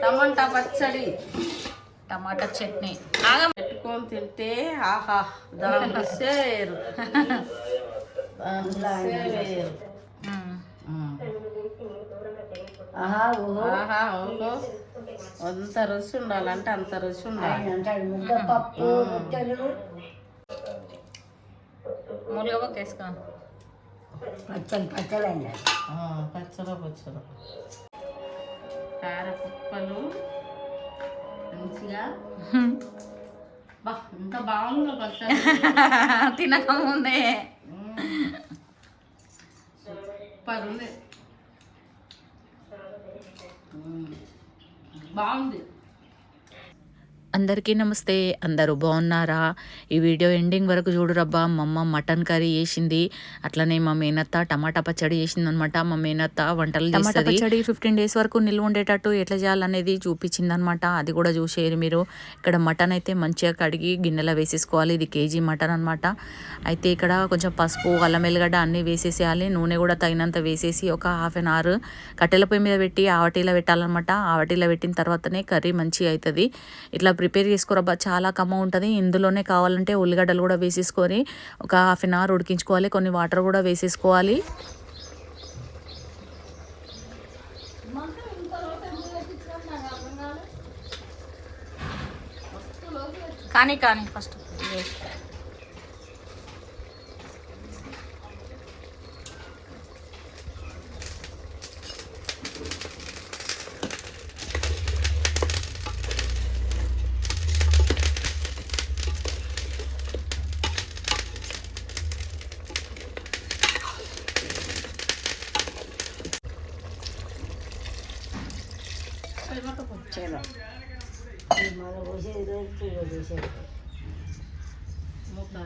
టమాటా పచ్చడి, టమాటా చట్నీ పెట్టుకొని తింటే ఆహా దాని రుచే వేరు. ఆహా ఓహో అంత రుచి ఉండాలంటే అంత రుచి ఉండాలి. ముద్దపప్పు రొట్టెలు మూలుగా వేసుకో. పచ్చడి పచ్చడి అండి. పచ్చడి కారకుప్పలు మంచిగా బా ఎంత బాగుందో పచ్చడి. తినక ముందే సూపర్ ఉంది, బాగుంది. అందరికీ నమస్తే. అందరూ బాగున్నారా? ఈ వీడియో ఎండింగ్ వరకు చూడురబ్బా. మా అమ్మ మటన్ కర్రీ చేసింది, అట్లనే మా మేనత్త టమాటా పచ్చడి చేసింది అనమాట. మా మేనత్త వంటలు టమాటా పచ్చడి 15 days వరకు నిల్వ ఉండేటట్టు ఎట్లా చేయాలనేది చూపించింది అనమాట. అది కూడా చూసేది మీరు. ఇక్కడ మటన్ అయితే మంచిగా కడిగి గిన్నెలో వేసేసుకోవాలి. ఇది కేజీ మటన్ అనమాట. అయితే ఇక్కడ కొంచెం పసుపు, అల్లం వెల్లిగడ్డ అన్నీ వేసేసేయాలి. నూనె కూడా తగినంత వేసేసి ఒక 1/2 hour కట్టెల పొయ్యి మీద పెట్టి ఆవటీలో పెట్టాలన్నమాట. ఆవటీలో పెట్టిన తర్వాతనే కర్రీ మంచిగా అవుతుంది. ఇట్లా ప్రిపేర్ చేసుకోరబ్బా, చాలా కమ్మ ఉంటుంది. ఇందులోనే కావాలంటే ఉల్లిగడ్డలు కూడా వేసేసుకొని ఒక 1/2 hour ఉడికించుకోవాలి. కొన్ని వాటర్ కూడా వేసేసుకోవాలి. కానీ ఫస్ట్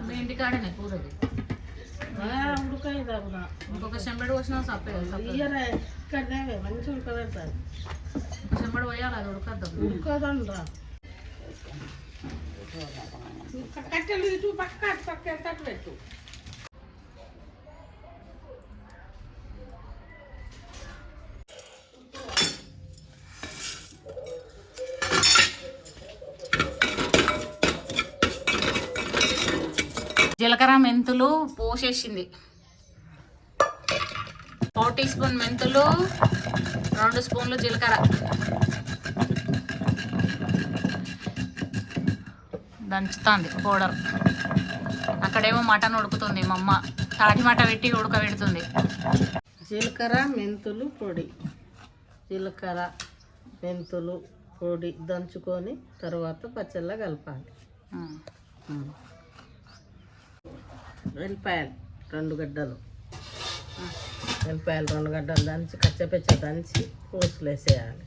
మీ ఇంటికాడనే కూరది ఉడకాయి తగునా ఇంకొక చెంబడి పోసినా సప్పే ఇక్కడనే మంచిగా ఉడకబెడతారు. చెంబడి పోయాలి, అది ఉడకద్దాం. ఉడకదండ్రా కట్టెలు ఇటు పక్క తట్టు పెట్టు. జీలకర్ర మెంతులు పోసేసింది. 1 teaspoon మెంతులు, 2 స్పూన్లు జీలకర్ర దంచుతుంది పౌడర్. అక్కడేమో మటన్ ఉడుకుతుంది. మా అమ్మ తాటి మట పెట్టి ఉడకబెడుతుంది. జీలకర్ర మెంతులు పొడి, జీలకర్ర మెంతులు పొడి దంచుకొని తర్వాత పచ్చళ్ళ కలపాలి. వెల్లిపాయలు 2 గడ్డలు, వెల్లిపాయలు 2 గడ్డలు దంచి కచ్చపెచ్చ దంచి పోసులు వేసేయాలి.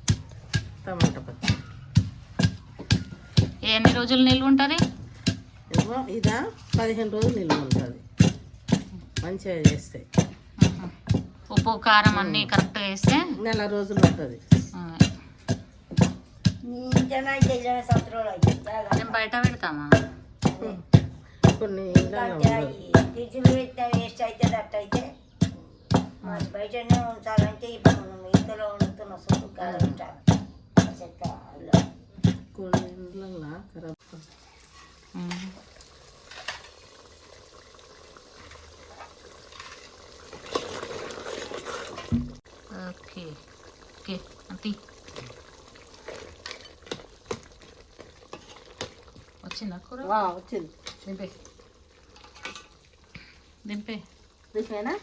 టమాటా పచ్చడి ఎన్ని రోజులు నిల్వ ఉంటుంది? ఇదా 15 రోజులు నిల్వ ఉంటుంది. మంచిగా చేస్తే ఉప్పు కారం అన్నీ కరెక్ట్గా వేస్తే నెల రోజులు ఉంటుంది. మేము బయట పెడతామా? ఫ్రిడ్జ్లో పెట్టిన వేస్ట్ అవుతుంది. అట్టయితే మరి బయటనే ఉంచాలంటే ఇప్పుడు మనం ఇంతలో వండుతున్న సూపు కారం కొన్ని ఇండ్లల్లో ఖరాబ్. ఓకే ఓకే అంతే. వచ్చిందా కూర? వచ్చింది. దింపే దింపే దింపేనా?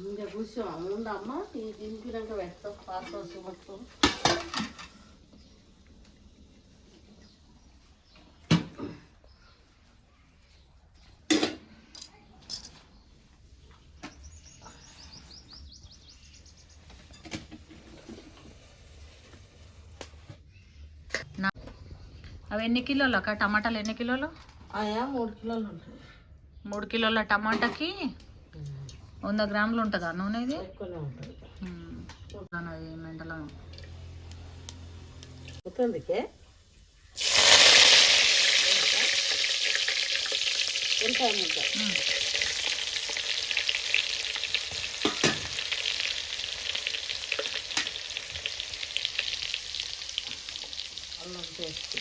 ఇంకా కూర్చో ఉండమ్మా. దింపినాక పెడతాం పాస్ మొత్తం. అవి ఎన్ని కిలోలు అక్క? టమాటాలు ఎన్ని కిలోలు? 3 కిలోలు ఉంటాయి. 3 కిలోల టమాటాకి 100 గ్రాములు ఉంటుందా నూనె? ఇది ఎక్కువనే ఉంటుంది. మెంటలం అవుతుందికే పేస్ట్.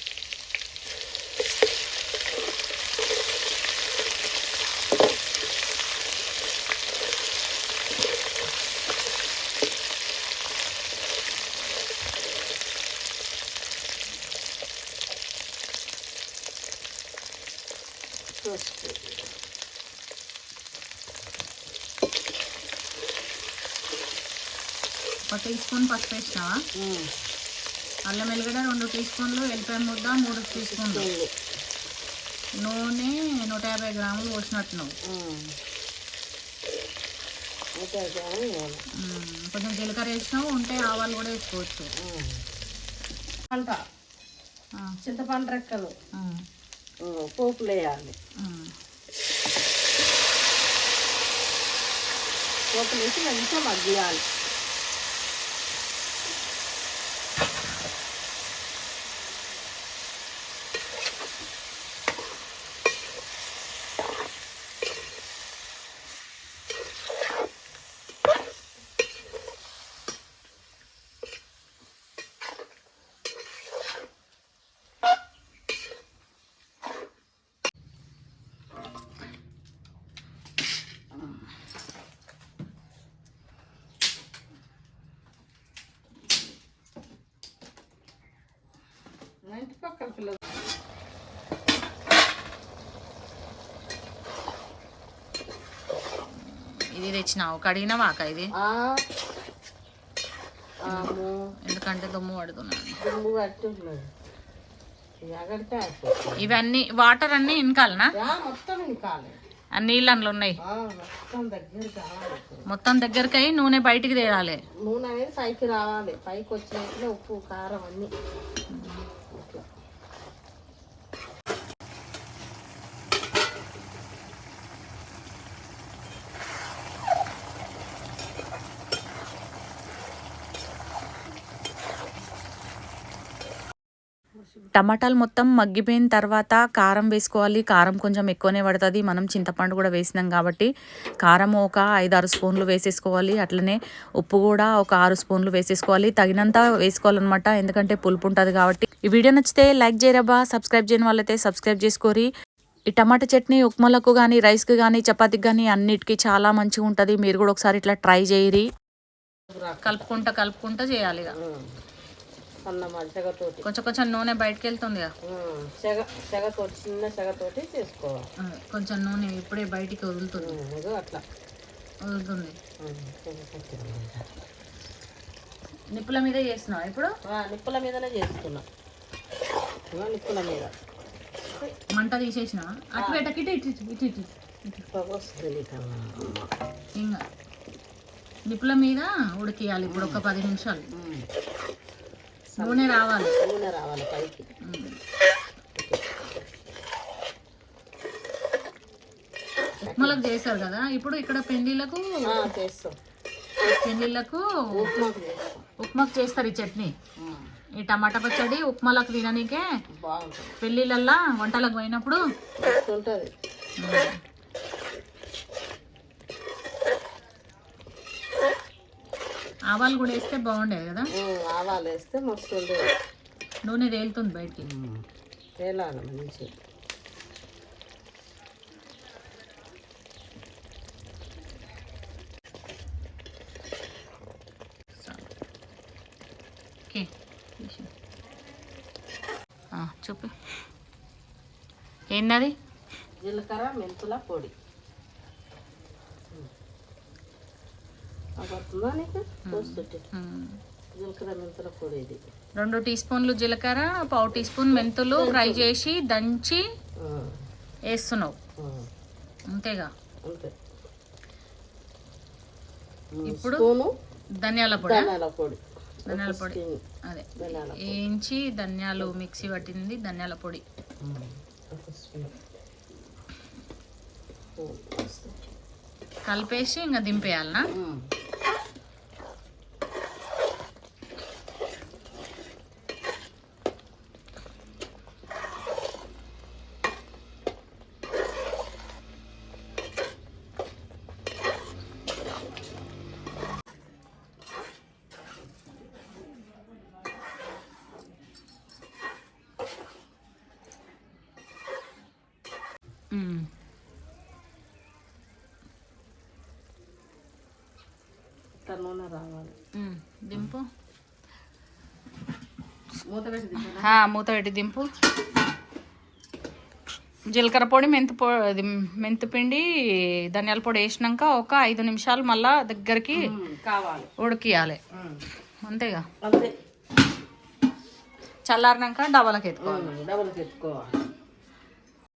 ఒక టీ స్పూన్ పసుపు వేసినావా? అల్లం వెల్లిగడ్డ 2 టీ స్పూన్లు, ఎల్లిపాయ ముద్ద 3 టీ స్పూన్లు, నూనె 150 గ్రాములు పోసినట్టున్నావు. కొంచెం జీలకర్ర వేసినావు, ఉంటే ఆవాలు కూడా వేసుకోవచ్చు. చింతపండు రెక్కలు పోపులు వేయాలి. పోపులు వేసి మంచిగా మగ్గియాలి. ఇంటి పక్కన పిల్లలు ఇది తెచ్చినావు, కడిగినావా అక్క? ఇది ఎందుకంటే దుమ్ము పడుతున్నాను. దుమ్ము పట్టున్నది. ఇవన్నీ వాటర్ అన్నీ ఇనకాలనా? మొత్తం ఇంకాలి. ఆ నీళ్ళు అందులో ఉన్నాయి. మొత్తం దగ్గర కావాలి. మొత్తం దగ్గరికి అయి నూనె బయటికి తేడాలి. నూనె అనేది పైకి రావాలి. పైకి వచ్చినట్లే ఉప్పు కారం అన్నీ. టమాటాలు మొత్తం మగ్గిపోయిన తర్వాత కారం వేసుకోవాలి. కారం కొంచెం ఎక్కువనే పడుతుంది, మనం చింతపండు కూడా వేసినాం కాబట్టి. కారం ఒక 5-6 స్పూన్లు వేసేసుకోవాలి. అట్లనే ఉప్పు కూడా ఒక 6 స్పూన్లు వేసేసుకోవాలి. తగినంత వేసుకోవాలన్నమాట, ఎందుకంటే పులుపు ఉంటుంది కాబట్టి. ఈ వీడియో నచ్చితే లైక్ చేయరబ్బా. సబ్స్క్రైబ్ చేయని వాళ్ళైతే సబ్స్క్రైబ్ చేసుకోరి. ఈ టమాటా చట్నీ ఉప్మాలకు కానీ, రైస్కి కానీ, చపాతీకి కానీ అన్నిటికీ చాలా మంచిగా ఉంటుంది. మీరు కూడా ఒకసారి ఇట్లా ట్రై చేయరి. కలుపుకుంటా చేయాలి. కొంచెం కొంచెం నూనె బయటకు వెళ్తుంది. చెగతోటి చిన్న చెగతోటి చేసుకోవాలి. కొంచెం నూనె ఇప్పుడే బయటికి వదులుతుంది. అట్లా వదులుతుంది. నిప్పుల మీద చేస్తున్నావు ఇప్పుడు? నిప్పుల మీదనే చేస్తున్నా. నిప్పుల మీద మంట తీసేసిన అటు పెట్టకి ఇంకా నిప్పుల మీద ఉడికియాలి. ఇప్పుడు ఒక 10 నిమిషాలు. నూనె రావాలి పైకి. ఉప్మాలకు చేస్తారు కదా. ఇప్పుడు ఇక్కడ పెండిలకు ఉప్మాకు చేస్తారు ఈ చట్నీ. ఈ టమాటా పచ్చడి ఉప్మాలకు తిననీకే పెళ్ళిళ్ళల్లా వంటలకు పోయినప్పుడు ఉంటుంది. ఆవాలు కూడా వేస్తే బాగుండేది కదా. ఆవాలు వేస్తే మస్తు ఉండేది. నూనె తేలుతుంది బయటికి. తేలాలి మంచి. చూపి ఏంటది? జీలకర్ర మెంతుల పొడి. జీలకర్ర మెంతుల పొడి ఇది 2 టీ స్పూన్లు జీలకర్ర, 1/4 టీ స్పూన్ మెంతులు ఫ్రై చేసి దంచి వేస్తున్నావు అంతేగా. ఇప్పుడు ధనియాల పొడి అదే వేయించి ధనియాలు మిక్సీ పట్టింది. ధనియాల పొడి కలిపేసి ఇంకా దింపేయాలనా? ఇట్లా నూనె రావాలి. దింపు. మూత పెట్టి దింపునా? మూత పెట్టి దింపు. జీలకర్ర పొడి, మెంతి పిండి, ధనియాల పొడి వేసినాక ఒక 5 నిమిషాలు మళ్ళా దగ్గరికి కావాలి, ఉడికియాలి. అంతేగా. అంతే. చల్లారినాక డబలకి ఎత్తుకోవాలి. డబల్కి ఎత్తుకోవాలి.